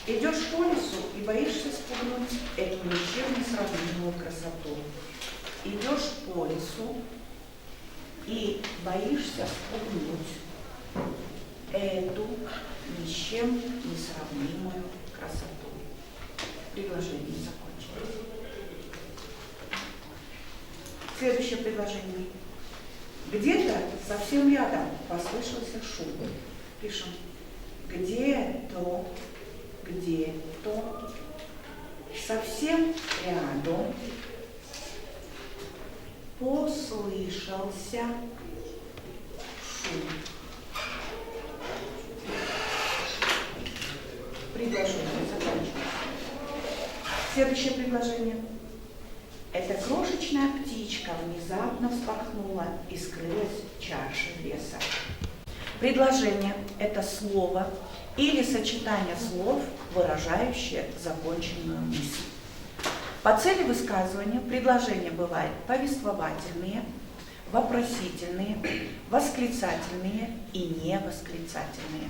Идешь по лесу и боишься спугнуть эту ничем не сравнимую красоту. Идешь по лесу и боишься спугнуть эту ни с чем не сравнимую красоту. Предложение закончилось. Следующее предложение. Где-то совсем рядом послышался шум. Пишем. Где-то совсем рядом послышался шум. Предложение закончилось. Следующее предложение. Эта крошечная птичка внезапно вспорхнула и скрылась в чаше леса. Предложение – это слово или сочетание слов, выражающее законченную мысль. По цели высказывания предложения бывают повествовательные, вопросительные, восклицательные и невосклицательные.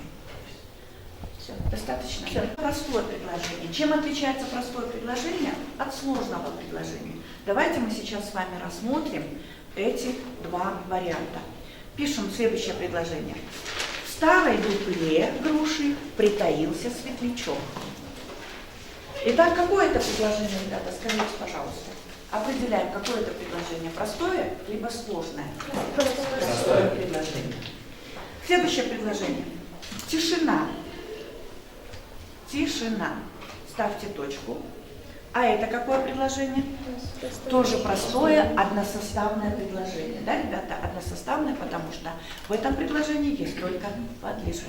Все, достаточно. Все. Простое предложение. Чем отличается простое предложение от сложного предложения? Давайте мы сейчас с вами рассмотрим эти два варианта. Пишем следующее предложение. В старой дупле груши притаился светлячок. Итак, какое это предложение, ребята? Скажите, пожалуйста. Определяем, какое это предложение. Простое либо сложное? Простое предложение. Следующее предложение. Тишина. Тишина. Ставьте точку. А это какое предложение? Тоже простое, односоставное предложение. Да, ребята? Односоставное, потому что в этом предложении есть только подлежащее.